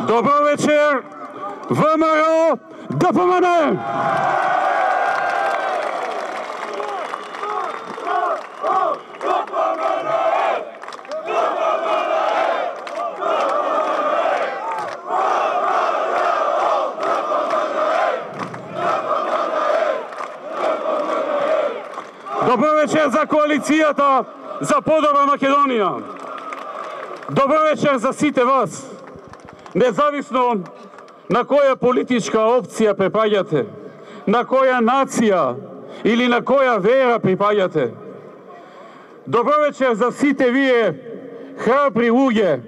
Добро вечер, ВМРО, ДПМН! Добро вечер за коалицијата за подобра Македонија. Добро вечер за сите вас. Независно на која политичка опција припаѓате, на која нација или на која вера припаѓате. Добро вечер за сите вие храбри луѓе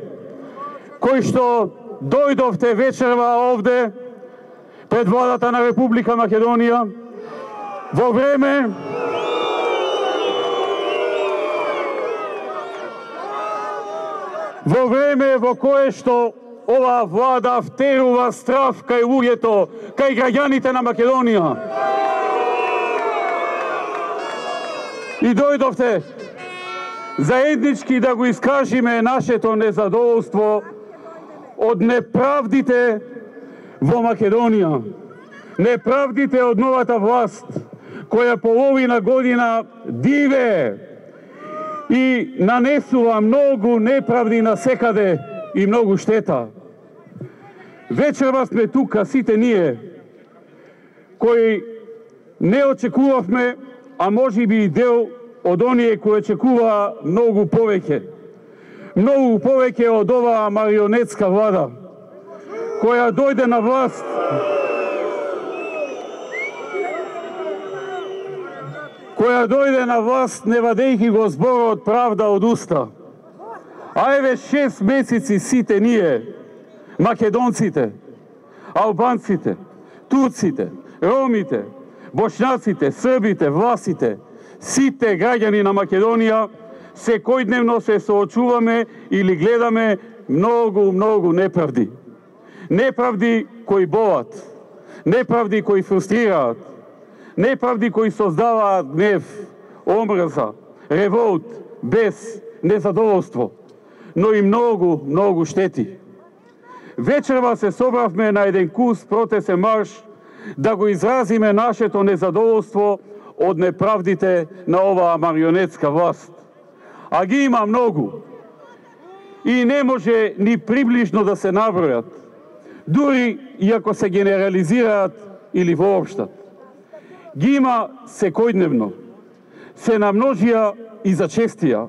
кои што дојдовте вечерва овде пред владата на Република Македонија во време во кое што оваа влада втерува страф кај луѓето, кај граѓаните на Македонија. И дојдовте заеднички да го искажиме нашето незадоволство од неправдите во Македонија. Неправдите од новата власт, која половина година диве и нанесува многу неправди насекаде и многу штета. Вечерва сме тука сите ние, кои не очекувавме, а може би и дел од оние кои очекуваа многу повеќе. Многу повеќе од оваа марионетска влада, која дојде на власт не вадејќи го зборот правда од уста. А еве 6 месеци сите ние, македонците, албанците, турците, ромите, бошњаците, србите, власите, сите граѓани на Македонија, секојдневно се соочуваме или гледаме многу неправди. Неправди кои болат, неправди кои фрустрираат, неправди кои создаваат гнев, омрза, револт, бес, незадоволство, но и многу штети. Вечерва се собравме на еден кус протесен марш да го изразиме нашето незадоволство од неправдите на оваа марионетска власт. А ги има многу. И не може ни приближно да се набројат, дури и ако се генерализираат или воопштат. Ги има секојдневно. Се намножија и зачестија.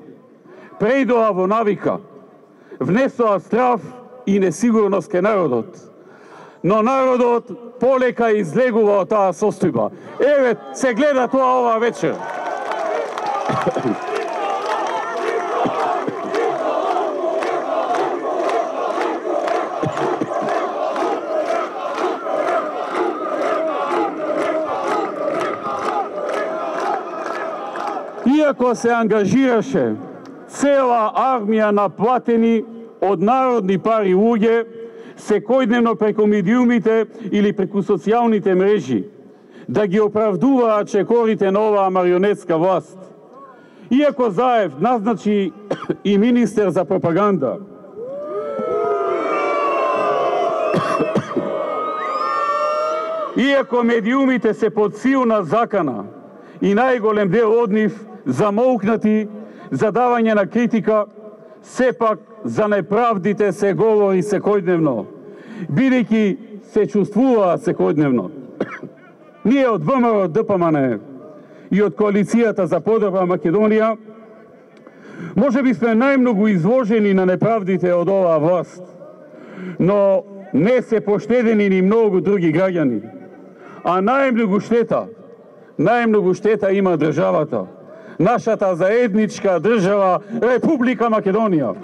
Преидоа во навика. Внесоа страф и несигурност кај народот. Но народот полека излегува од таа состојба. Еве, се гледа тоа оваа вечер. Иако се ангажираше цела армија наплатени од народни пари луѓе, секојдневно преку медиумите или преку социјалните мрежи, да ги оправдуваат чекорите на оваа марионетска власт. Иако Заев назначи и министер за пропаганда, иако медиумите се под силна закана и најголем дел од нив замолкнати за давање на критика, сепак за неправдите се говори секојдневно, бидејќи се чувствува секојдневно. Ние од ВМРО ДПМН и од коалицијата за подобра Македонија може би сме најмногу изложени на неправдите од оваа власт, но не се поштедени ни многу други граѓани. А најмногу штета има државата, нашата заедничка држава Република Македонија.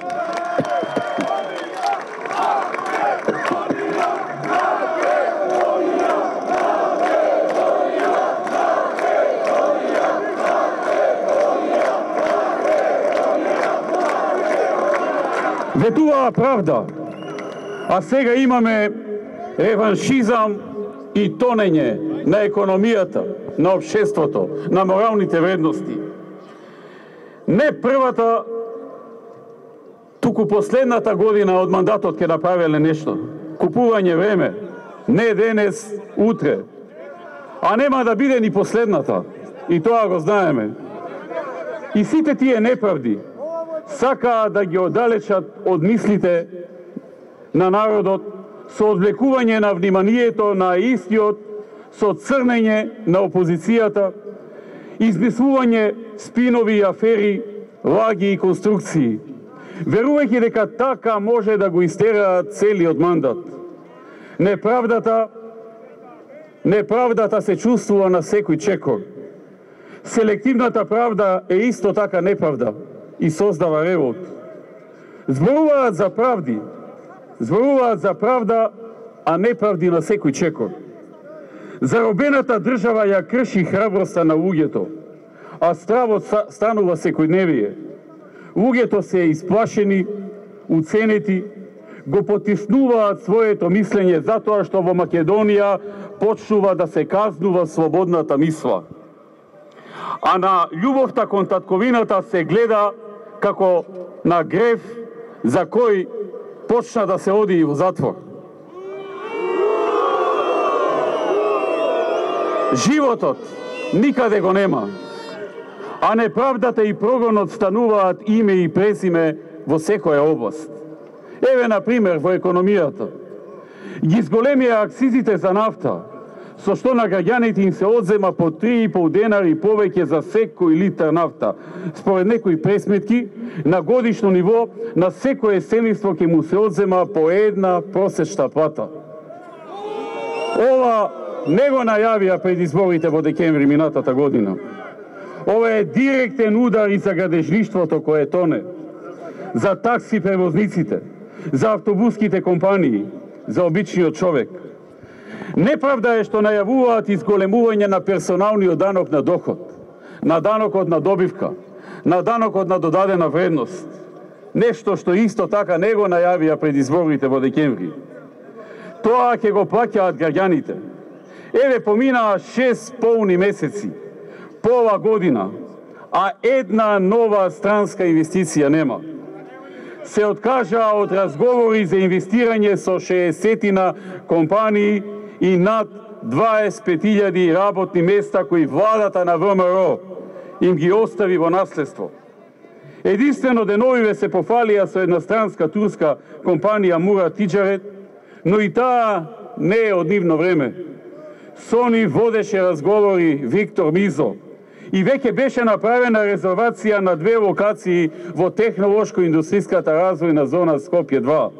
Ветуваа правда, а сега имаме реваншизам и тонење на економијата, на општеството, на моралните вредности. Не првата, туку последната година од мандатот ќе направиле нешто. купување време, не денес, утре. А нема да биде ни последната. И тоа го знаеме. И сите тие неправди сакаат да ги оддалечат од мислите на народот со одвлекување на вниманието на истиот, со црнење на опозицијата, измислување спинови и афери, лаги и конструкции, верувајќи дека така може да го истераат целиот мандат. Неправдата се чувствува на секој чекор. Селективната правда е исто така неправда и создава револт. Зборуваат за правда, а неправди на секој чекор. Заробената држава ја крши храброста на луѓето, а стравот станува секојдневие. Луѓето се исплашени, уценети, го потиснуваат своето мислење затоа што во Македонија почнува да се казнува слободната мисла. А на љубовта кон татковината се гледа како на грев за кој почна да се оди и во затвор. Животот никаде го нема, а неправдата и прогонот стануваат име и презиме во секоја област. Еве, например, во економијата. Ги зголемија акцизите за нафта, со што на граѓаните им се одзема по 3,5 денари повеќе за секој литар нафта. Според некои пресметки, на годишно ниво, на секое семејство ќе му се одзема по една просечна плата. Ова не го најавија пред изборите во декември минатата година. Ова е директен удар и за градежништвото кое тоне, за такси превозниците, за автобуските компании, за обичниот човек. Неправда е што најавуваат изголемување на персоналниот данок на доход, на данокот на добивка, на данокот на додадена вредност. Нешто што исто така не го најавија пред изборите во декември. Тоа ќе го плаќаат граѓаните. Еве, поминаа 6 полни месеци по ова година, а една нова странска инвестиција нема. Се откажаа од разговори за инвестирање со 60 компании и над 25.000 работни места кои владата на ВМРО им ги остави во наследство. Единствено деновиве се пофалија со една странска турска компанија Мура Тиджарет, но и таа не е од нивно време. Со нив водеше разговори Виктор Мизо и веќе беше направена резервација на 2 локации во технолошко-индустријската развојна зона Скопје 2.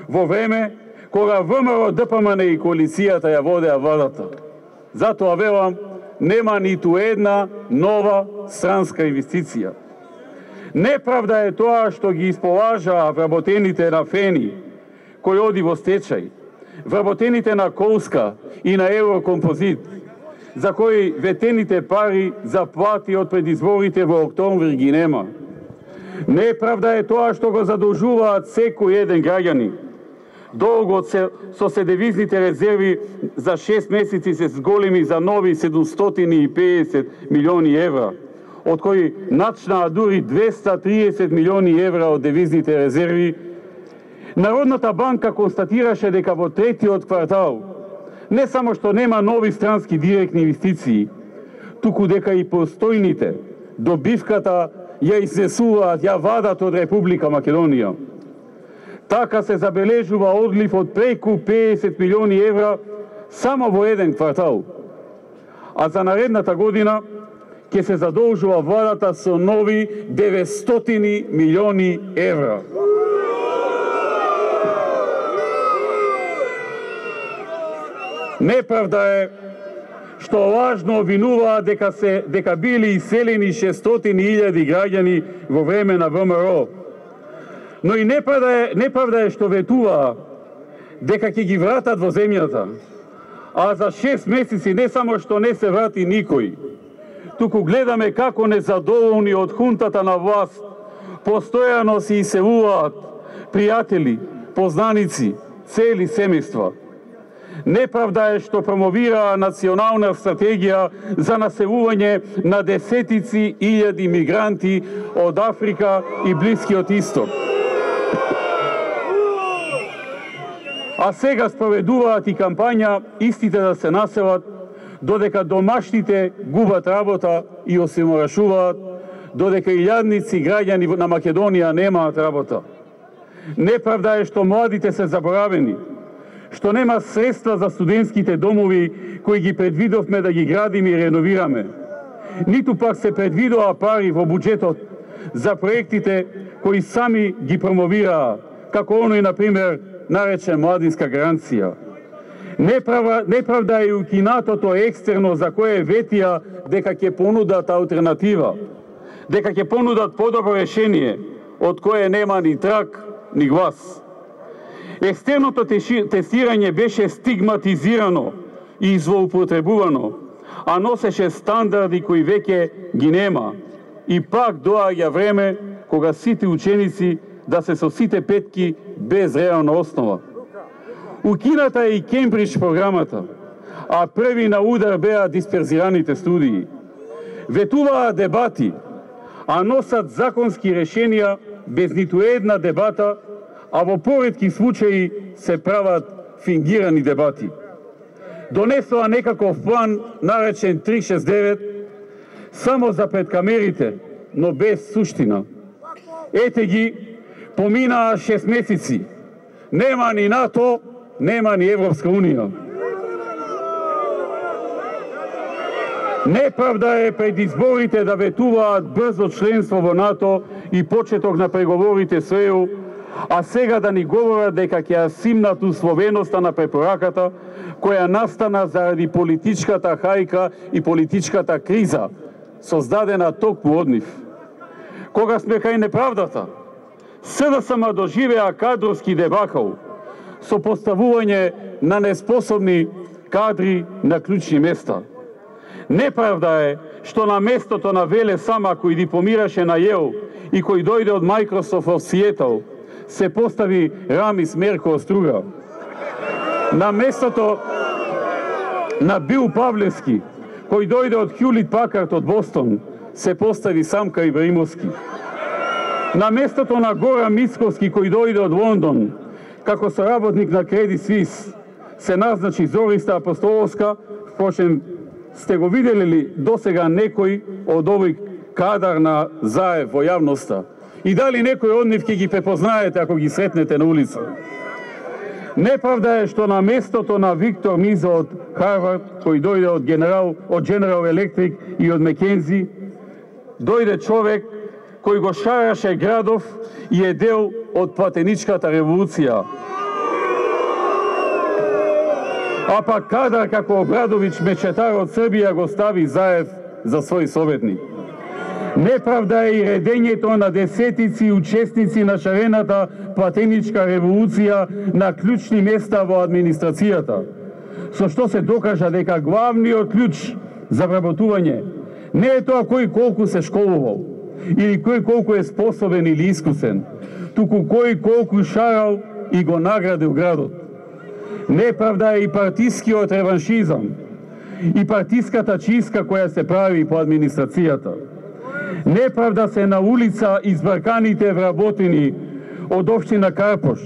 Во време кога ВМРО, ДПМН и коалицијата ја водеа владата. Затоа велам, нема ниту една нова странска инвестиција. Неправда е тоа што ги исполажаа вработените на Фени, кој оди во стечај, вработените на Колска и на Еврокомпозит, за кои ветените пари за плати од предизборите во октомври ги нема. Неправда е тоа што го задолжуваат секој еден граѓанин. Долгот со седевизните резерви за 6 месеци се зголеми за нови 750 милиони евра, од кои начнаа дури 230 милиони евра од девизните резерви. Народната банка констатираше дека во третиот квартал не само што нема нови странски директни инвестиции, туку дека и постојните добивката ја изнесуваат, ја вадат од Република Македонија. Така се забележува одлив од преку 50 милиони евра само во еден квартал. А за наредната година ќе се задолжува владата со нови 900 милиони евра. Неправда е што лажно обвинуваат дека били иселени 600.000 граѓани во време на ВМРО. Но и неправда е што ветуваа дека ќе ги вратат во земјата. А за 6 месеци не само што не се врати никој, туку гледаме како незадоволни од хунтата на власт постојано се иселуваат пријатели, познаници, цели семејства. Неправда е што промовираа национална стратегија за населување на десетици илјади мигранти од Африка и Блискиот Исток. А сега спроведуваат и кампања истите да се населат, додека домашните губат работа и осиморашуваат, додека илјадници граѓани на Македонија немаат работа. Неправда е што младите се заборавени, што нема средства за студентските домови кои ги предвидовме да ги градиме и реновираме. Ниту пак се предвидоа пари во буџетот за проектите кои сами ги промовираа, како оној, например, наречен младинска гаранција. Неправда е укинатото екстерно за кое ветија дека ќе понудат алтернатива, дека ќе понудат подобро решение, од кое нема ни трак, ни глас. Екстерното тестирање беше стигматизирано и злоупотребувано, а носеше стандарди кои веќе ги нема. И пак доаѓа време кога сите ученици да се со сите петки без реална основа. Укината е и Кембридж програмата, а први на удар беа дисперзираните студии. Ветуваа дебати, а носат законски решенија без ниту една дебата, а во поретки случаи се прават фингирани дебати. Донесоа некаков план наречен 369 само за пред камерите, но без суштина. Ете ги, поминаа 6 месеци. Нема ни НАТО, нема ни Европска унија. Неправда е пред изборите да ветуваат брзо членство во НАТО и почеток на преговорите со ЕУ, а сега да ни говорат дека ќе ја симнат условеноста на препораката која настана заради политичката хајка и политичката криза, создадена токму од нив. Кога сме кај неправдата, СДСМ доживеа кадровски дебакал со поставување на неспособни кадри на клучни места. Неправда е што на местото на Веле Сама, кој дипломираше на ЙЕЛ и кој дојде од Microsoft во Сиетл, се постави Рамис Мерко Оструга. На местото на Бил Павлевски, кој дојде од Хјулит Пакард од Бостон, се постави Самка Ибраимовски. На местото на Гора Мицковски, кој дојде од Лондон, како соработник на Кредит Суис, се назначи Зориста Апостоловска. Впрочем, сте го видели ли досега некој од овој кадар на Заев во јавноста? И дали некој од нив ќе ги препознаете ако ги сретнете на улица? Неправда е што на местото на Виктор Миза од Харвард, кој дојде од General Electric и од Мекензи, дојде човек кој го шараше градов и е дел од платеничката револуција. А пак кадар како Обрадовиќ, мечетар од Србија, го стави Заев за свој советник. Неправда е и редењето на десетици учесници на шарената платеничка револуција на клучни места во администрацијата, со што се докажа дека главниот клjuč за вработување не е тоа кој колку се школувал или кој колку е способен или искусен, туку кој колку шарал и го наградил градот. Неправда е и партискиот реваншизам и партиската чистка која се прави по администрацијата. Неправда се на улица избрканите вработени од општина Карпош,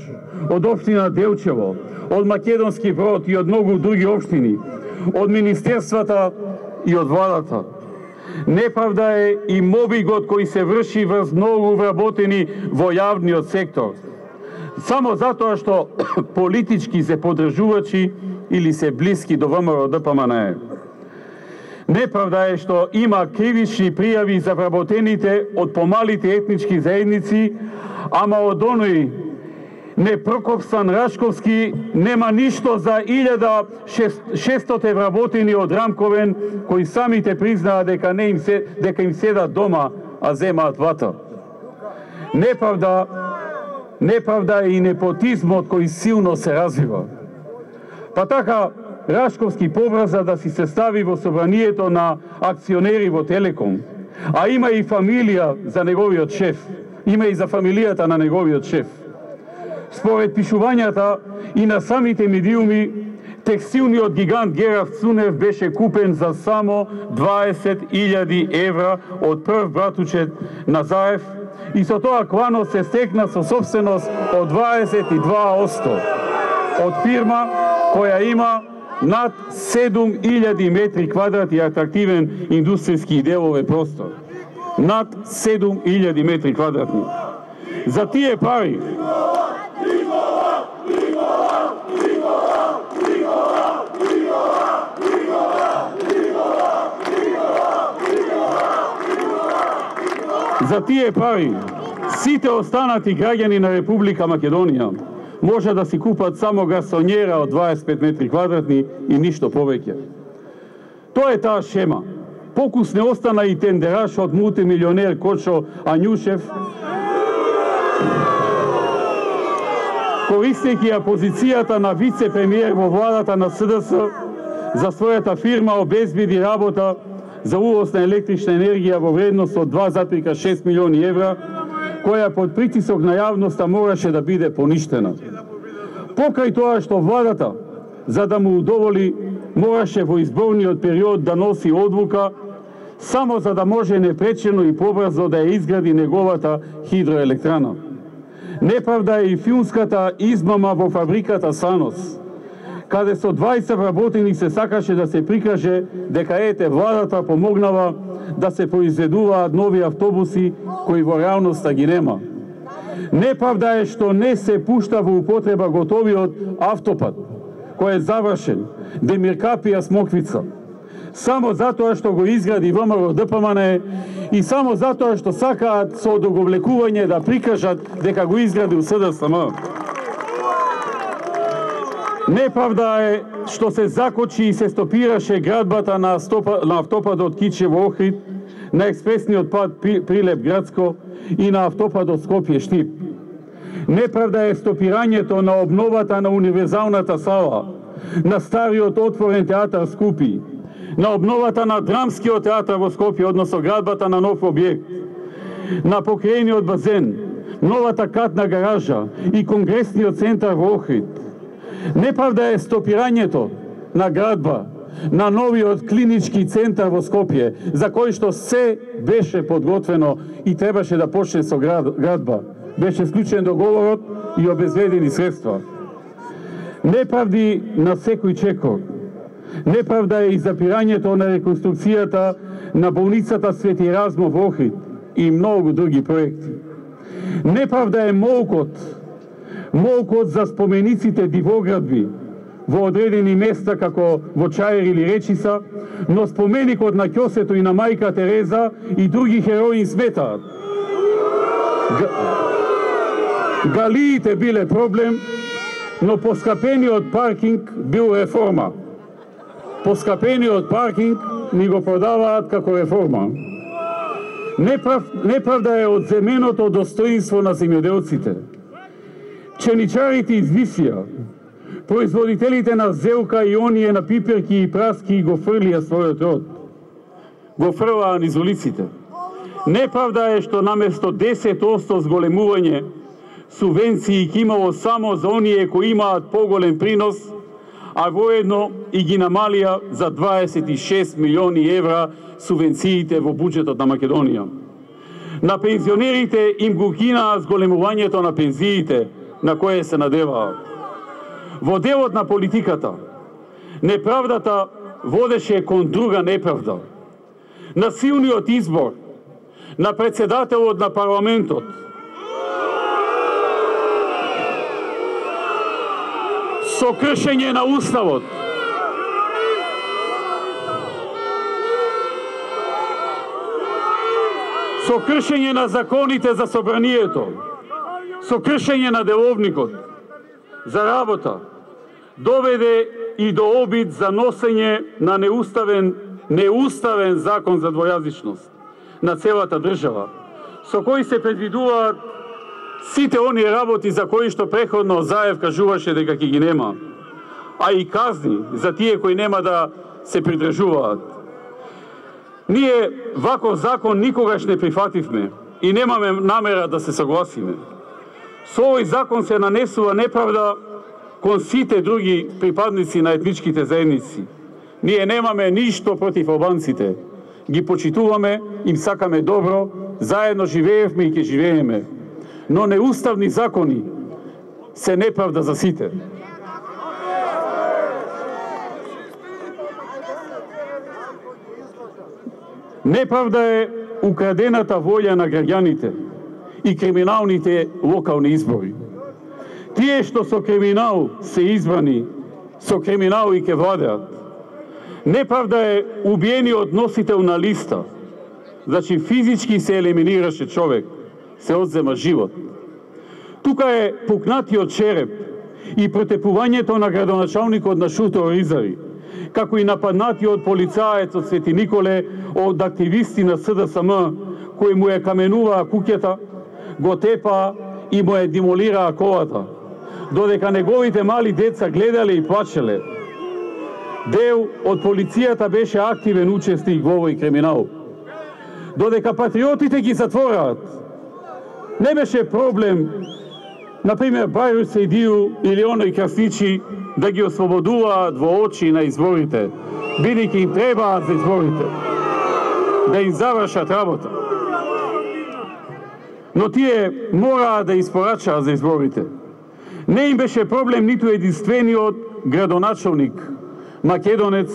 од општина Делчево, од Македонски Брод и од многу други општини, од министерствата и од владата. Неправда е и мобигот кој се врши врз многу вработени во јавниот сектор, само затоа што политички се подржувачи или се блиски до ВМРО ДПМНЕ. Неправда е што има кривични пријави за вработените од помалите етнички заедници, ама од оној не Прокопсан Рашковски нема ништо за 1600 вработени од Рамковен, кои самите признаа дека им седат дома, а земаат вата. Неправда е и непотизмот кој силно се развива. Па така, Рашковски поврза да си се стави во собранието на акционери во Телеком, а има и фамилија за неговиот шеф, има и за фамилијата на неговиот шеф. Според пишувањата и на самите медиуми, текстилниот гигант Гераф Цунев беше купен за само 20.000 евра од прв братучет на Заев и со тоа кланот се стекна со собственост од 22%. од фирма која има над 7000 метри квадратни атрактивен индустријски делове простор. Над 7000 метри квадратни. За тие пари сите останати граѓани на Република Македонија може да си купат само гарсонјера од 25 метри квадратни и ништо повеќе. Тоа е таа шема. Покус не остана и тендераш од мултимилионер Кочо Ањушев, користејќи ја позицијата на вице-премиер во владата на СДС, за својата фирма обезбеди работа за увоз на електрична енергија во вредност од 2,6 милиони евра, која под притисок на јавноста мораше да биде поништена. Покрај тоа што владата, за да му удоволи, мораше во изборниот период да носи одлука, само за да може непречено и побрзо да ја изгради неговата хидроелектрана. Неправда е и филмската измама во фабриката Санос, каде со 20 вработени се сакаше да се прикаже дека ете владата помогнала да се произведуваат нови автобуси кои во реалноста ги нема. Неправда е што не се пушта во употреба готовиот автопат, кој е завршен, Демиркапија Смоквица, само затоа што го изгради ВМРО ДПМН и само затоа што сакаат со одоговлекување да прикажат дека го изградил СДСМ. Неправда е што се закочи и се стопираше градбата на автопадот Кичево Охрид, на експресниот пат Прилеп Градско и на автопадот Скопје Штип. Неправда е стопирањето на обновата на универзалната сала, на стариот отворен театар Скупи, на обновата на драмскиот театар во Скопје, односно градбата на нов објект, на покрајниот базен, новата катна гаража и конгресниот центар во Охрид. Неправда е стопирањето на градба на новиот клинички центар во Скопје, за кој што се беше подготвено и требаше да почне со градба. Беше склучен договорот и обезбедени средства. Неправди на секој чекор. Неправда е и запирањето на реконструкцијата на болницата Свети Размо во Охрид и многу други проекти. Неправда е молкот за спомениците дивоградби во одредени места како во Чаир или Речиса, но споменикот на Ќосето и на мајка Тереза и други херои сметаат. Галиите биле проблем, но поскапениот паркинг бил реформа. Поскапениот паркинг ни го продаваат како реформа. Неправда е одземеното достоинство на земјоделците. Пченичарите из Висија, производителите на зелка и оние на пиперки и праски го фрлија својот род. Го фрлаа низ улиците. Неправда е што наместо 10% зголемување субвенции ќе имало само за оние кои имаат поголем принос, а воедно и ги намалија за 26 милиони евра субвенциите во буџетот на Македонија. На пензионерите им го кинаа зголемувањето на пензиите, на кое се надеваа. Во делот на политиката, неправдата водеше кон друга неправда. На силниот избор на председателот на парламентот, со кршење на уставот, со кршење на законите за собранието, со кршење на деловникот за работа, доведе и до обид за носење на неуставен закон за двојазичност на целата држава, со кој се предвидуваат сите оние работи за кои што преходно Заев кажуваше дека ќе ги нема, а и казни за тие кои нема да се придржуваат. Ние ваков закон никогаш не прифативме и немаме намера да се согласиме. Со овој закон се нанесува неправда кон сите други припадници на етничките заедници. Ние немаме ништо против албанците. Ги почитуваме, им сакаме добро, заедно живеевме и ќе живееме. Но неуставни закони се неправда за сите. Неправда е украдената волја на граѓаните и криминалните локални избори. Тие што со криминал се избрани, со криминал и ке владеат. Неправда е убиениот носител на листа, значи физички се елиминираше човек, се одзема живот. Тука е пукнатиот череп и протепувањето на градоначалникот на Шуто Оризари, како и нападнатиот полицаец од Свети Николе од активисти на СДСМ, кои му ја каменуваа куќата, го тепаа и му ја демолираа колата, додека неговите мали деца гледале и плачеле. Дел од полицијата беше активен учесник во овој криминал. Додека патриотите ги затвораат, не беше проблем, например, Бајрус Сејдију или оној Красничи да ги ослободуваат во очи на изборите, бидејќи им требаат за изборите, да им завршат работа. Но тие мораа да испорачаат за изборите. Не им беше проблем ниту единствениот градоначалник, македонец,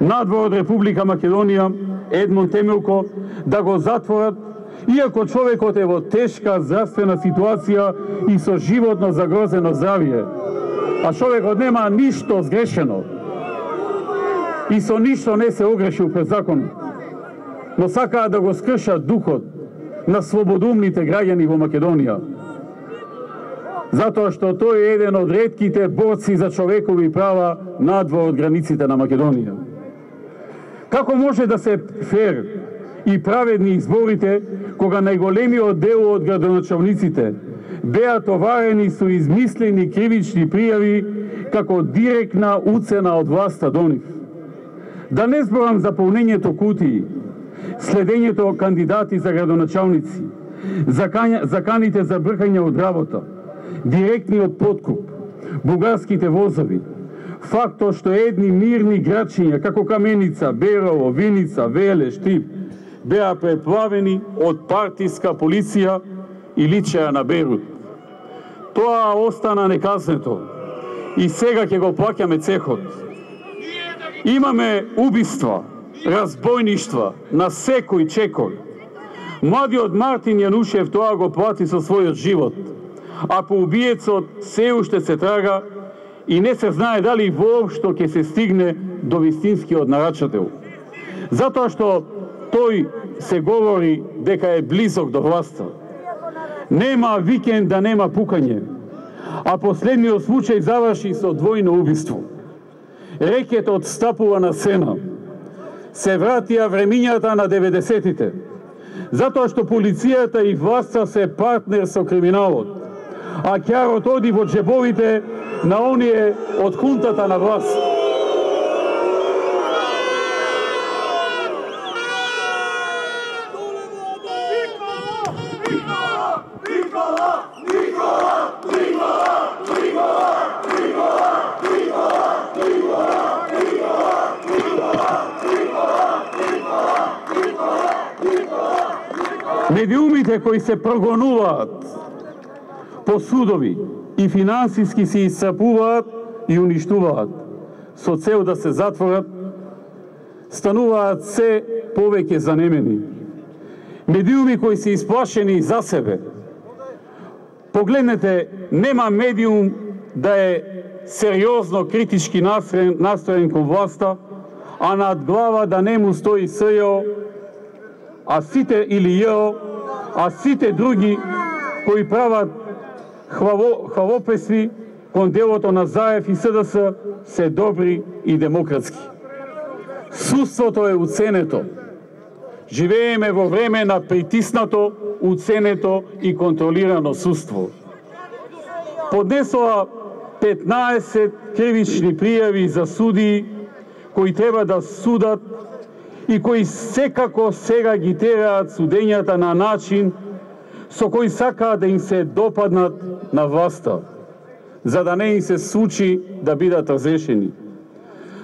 надвор од Република Македонија, Едмон Темелко, да го затворат, иако човекот е во тешка здравствена ситуација и со животно загрозено здравје, а човекот нема ништо сгрешено и со ништо не се огрешил пред законот, но сакаат да го скршат духот на слободумните граѓани во Македонија. Затоа што тој е еден од ретките борци за човекови права надвор од границите на Македонија. Како може да се фер и праведни изборите кога најголемиот дел од градоначалниците беа товарени со измислени кривични пријави како директна уцена од власта до нив? Да не зборам за полнењето кутии, следењето кандидати за градоначалници, заканите за бркање од работа, директниот подкуп, бугарските возови, фактот што едни мирни грачиња како Каменица, Берово, Виница, Веле, Штип беа преплавени од партиска полиција и личеа на Берут. Тоа остана неказнето и сега ќе го плаќаме цехот. Имаме убиства, разбойништва на секој чекор. Младиот Мартин Јанушев тоа го плати со својот живот, а по убиецот се уште се трага и не се знае дали воопшто ќе се стигне до вистинскиот нарачател. Затоа што тој се говори дека е близок до власта. Нема викенд да нема пукање, а последниот случај заврши со двојно убиство. Рекетот стапува на сцена. Се вратија времињата на 90-тите, затоа што полицијата и власта се партнер со криминалот, а ќарот оди во джебовите на оние од хунтата на власт. Медиумите кои се прогонуваат по судови и финансиски се исцрпуваат и уништуваат со цел да се затворат, стануваат се повеќе занемени. Медиуми кои се исплашени за себе. Погледнете, нема медиум да е сериозно критички настроен кон власта, а над глава да не му стои СЈО, а сите или ЈО, а сите други кои прават хвалопесни кон делото на Заев и СДС се добри и демократски. Судството е уценето. Живееме во време на притиснато, уценето и контролирано судство. Поднесоа 15 кривични пријави за судии кои треба да судат и кои секако сега ги тераат судењата на начин со кој сакаат да им се допаднат на власта, за да не им се случи да бидат разрешени.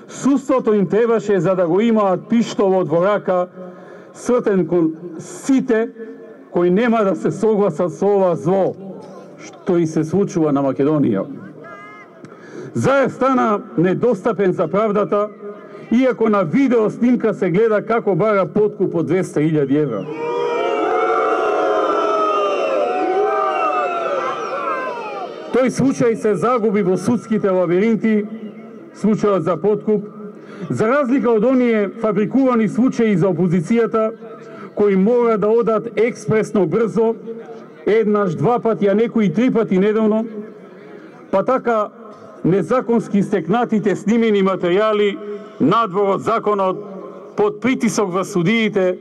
Судството им требаше за да го имаат пиштолот во рака, свртен кон сите кои нема да се согласат со ова зло што и се случува на Македонија. Заев стана недостапен за правдата иако на видео снимка се гледа како бара подкуп од 200.000 евра. Тој случај се загуби во судските лабиринти, случајот за подкуп, за разлика од оние фабрикувани случаи за опозицијата, кои мора да одат експресно брзо, еднаш, два пати, а некои три пати неделно, па така незаконски стекнатите снимени материјали надвор од законот под притисок во судиите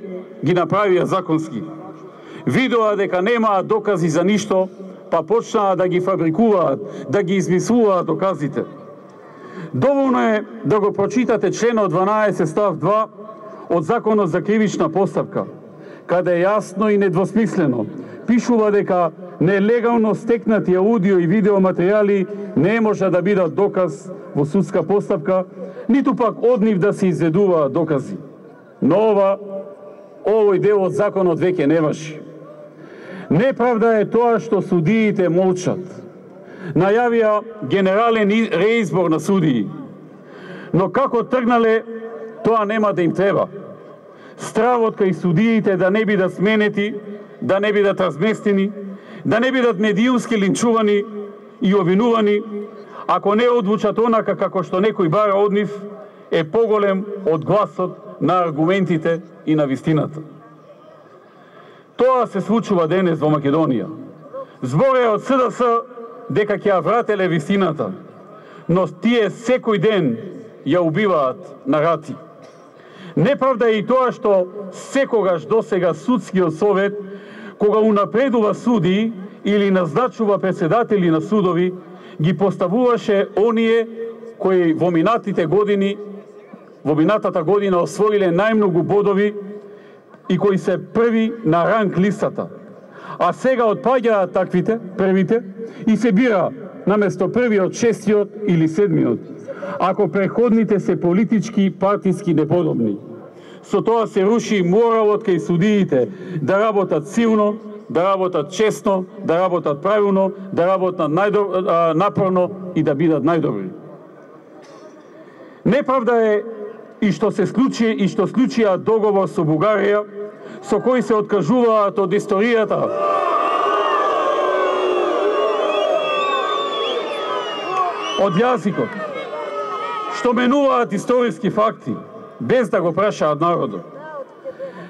ги направија законски. Видоа дека немаат докази за ништо, па почнаа да ги фабрикуваат, да ги измислуваат доказите. Доволно е да го прочитате членот 12 став 2 од Законот за кривична постапка, каде јасно и недвосмислено пишува дека нелегално стекнати аудио и видео материјали не може да бидат доказ во судска постапка, ниту пак од нив да се изведуваат докази. Но овој дел од законот веќе не важи. Неправда е тоа што судиите молчат. Најавија генерален реизбор на судии, но како тргнале, тоа нема да им треба. Стравот кај судиите да не бидат сменети, да не бидат разместени, да не бидат медиумски линчувани и обвинувани, ако не одлучат онака како што некој бара од нив, е поголем од гласот на аргументите и на вистината. Тоа се случува денес во Македонија. Зборува од СДС дека ќе ја врателе вистината, но тие секој ден ја убиваат на рати. Неправда е и тоа што секогаш досега судскиот совет, кога унапредува судии или назначува председатели на судови, ги поставуваше оние кои во минатата година освоиле најмногу бодови и кои се први на ранг листата. А сега отпаѓаат таквите, првите, и се бира наместо првиот, шестиот или седмиот, ако преходните се политички, партиски неподобни. Со тоа се руши моралот кај судиите да работат силно, да работат честно, да работат правилно, да работат напорно и да бидат најдобри. Неправда е и што се случи и што склучија договор со Бугарија, со кој се откажуваат од историјата од јазикот, што менуваат историски факти, без да го прашаат народот.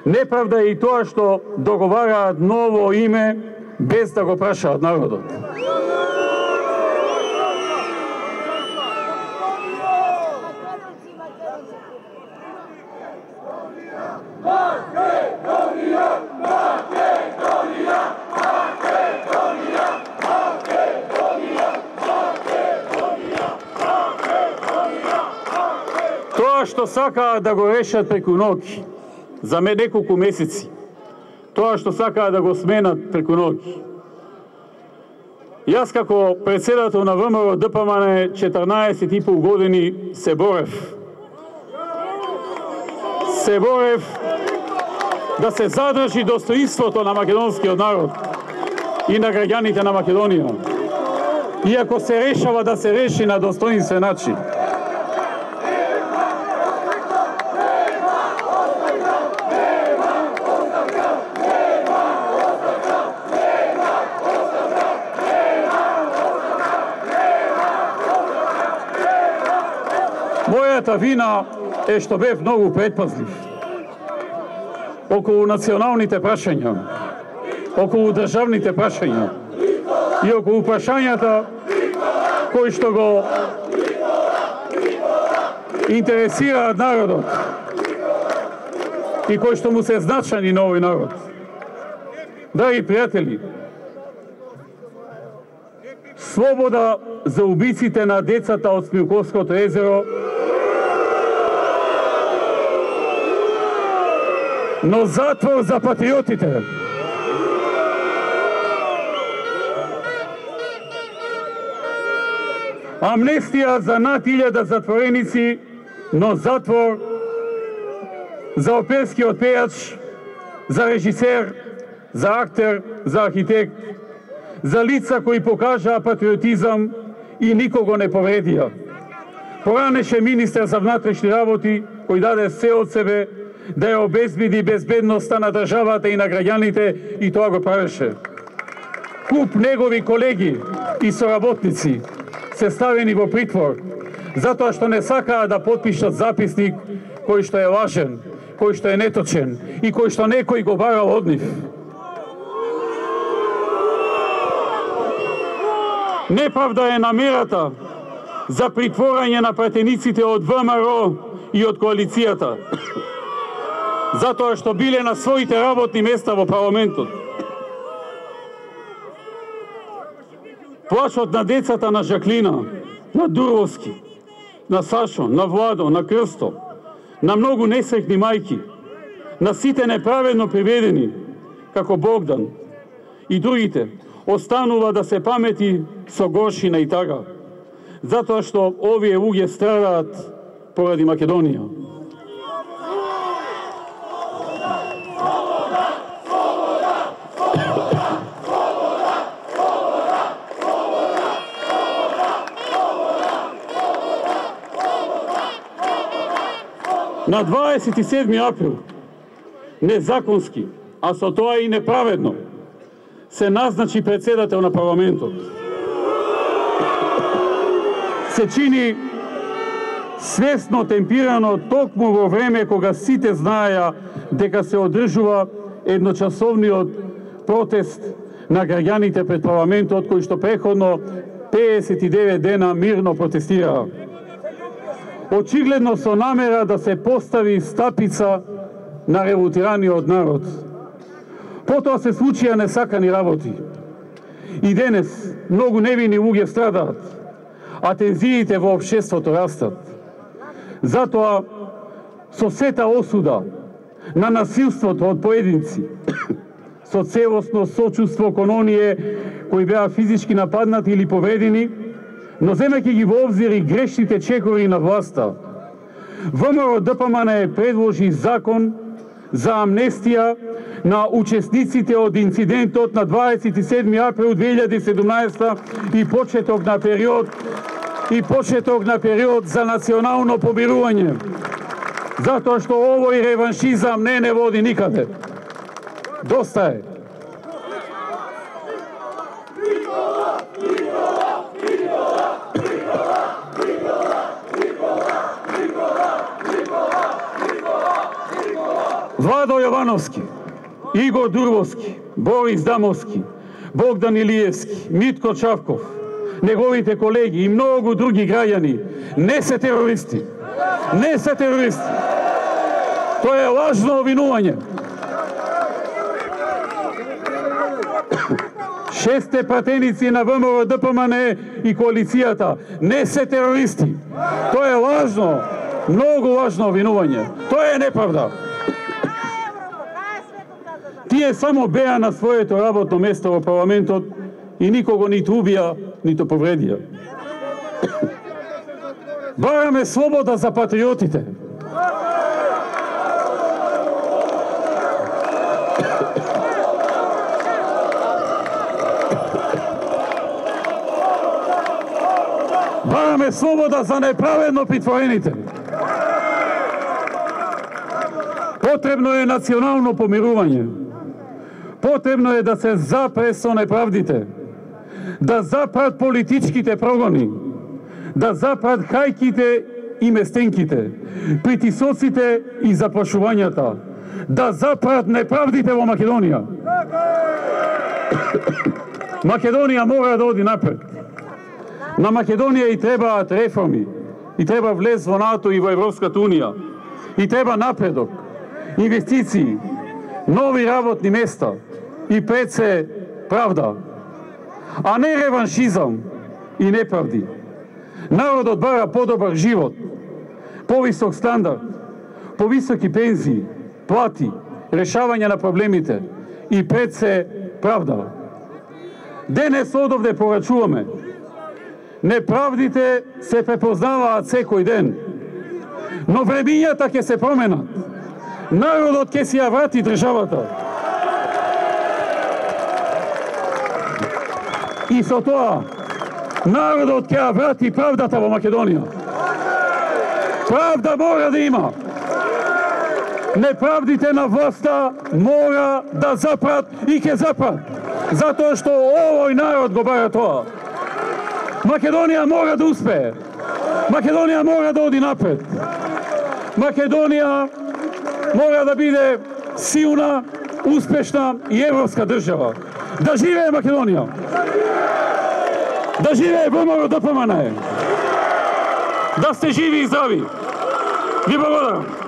Неправда е и тоа што договараат ново име, без да го прашаат народот. Тоа што сакаат да го решат преку ноќ, за неколку месеци, тоа што сакаат да го сменат преку ноќ. Јас како председател на ВМРО ДПМН 14,5 години се борев. Се борев да се задржи достоинството на македонскиот народ и на граѓаните на Македонија. Иако се решава да се реши на достоинствен начин. Мојата вина е што бев многу предпазлив околу националните прашања, околу државните прашања и околу прашањата кои што го интересираат народот и кои што му се значани на овој народ. Драги пријатели, слобода за убиците на децата од Смилковското езеро, но затвор за патриотите. Амнестија за над 1000 затвореници, но затвор за оперскиот пејач, за режисер, за актер, за архитект, за лица кои покажаа патриотизам и никого не повредија. Поранеше министер за внатрешни работи, кој даде се од себе да ја обезбеди безбедноста на државата и на граѓаните, и тоа го правеше. Куп негови колеги и соработници се ставени во притвор, затоа што не сакаа да потпишат записник кој што е лажен, кој што е неточен и кој што некој го барал од нив. Неправда е намерата за притворање на пратениците од ВМРО и од коалицијата, затоа што биле на своите работни места во парламентот. Плачот на децата на Жаклина, на Дурвовски, на Сашо, на Владо, на Крсто, на многу несреќни мајки, на сите неправедно приведени, како Богдан и другите, останува да се памети со горшина и тага, затоа што овие луѓе страдаат поради Македонија. На 27 април, незаконски, а со тоа и неправедно, се назначи председател на парламентот. Се чини свесно темпирано токму во време кога сите знаеја дека се одржува едночасовниот протест на граѓаните пред парламентот, кој што преходно 59 дена мирно протестираа. Очигледно со намера да се постави стапица на револтираниот народ. Потоа се случија несакани работи. И денес многу невини луѓе страдаат, а тензиите во општеството растат. Затоа, со сета осуда на насилството од поединци, со целосно сочувство кон оние кои беа физички нападнати или повредени, но земејќи ги во обзир и грешните чекори на власта, ВМРО ДПМН предложи закон за амнестија на учесниците од инцидентот на 27 април 2017 и почеток на период за национално помирување. Затоа што овој реваншизам не води никаде. Доста е. Владо Јовановски, Игор Дурвовски, Борис Дамовски, Богдан Илиевски, Митко Чавков, неговите колеги и многу други граѓани не се терористи. Не се терористи. Тоа е лажно обвинување. 6 пратеници на ВМРО ДПМН и коалицијата не се терористи. Тоа е лажно, многу лажно обвинување. Тоа е неправда. Тие само беа на своето работно место во парламентот и никого ниту убија, ниту повредија. Бараме слобода за патриотите. Бараме слобода за неправедно притворените. Потребно е национално помирување. Потребно е да се запре со неправдите, да запрат политичките прогони, да запрат хајките и местенките, притисоците и заплашувањата, да запрат неправдите во Македонија. Македонија мора да оди напред. На Македонија и требаат реформи, и треба влез во НАТО и во Европската Унија, и треба напредок, инвестиции, нови работни места и пред се правда, а не реваншизам и неправди. Народот бара подобар живот, повисок стандард, повисоки пензии, плати, решавање на проблемите и пред се правда. Денес одовде порачуваме. Неправдите се препознаваат секој ден, но времињата ќе се променат. Народот ќе си ја врати државата. И со тоа, народот ќе ја врати правдата во Македонија. Правда мора да има. Неправдите на власта мора да запрат и ќе запрат. Затоа што овој народ го бара тоа. Македонија мора да успее. Македонија мора да оди напред. Македонија мора да биде силна, успешна и европска држава. Да живее Македонија! Да живее ВМРО ДПМН! Да сте живи и здрави! Ви благодарам!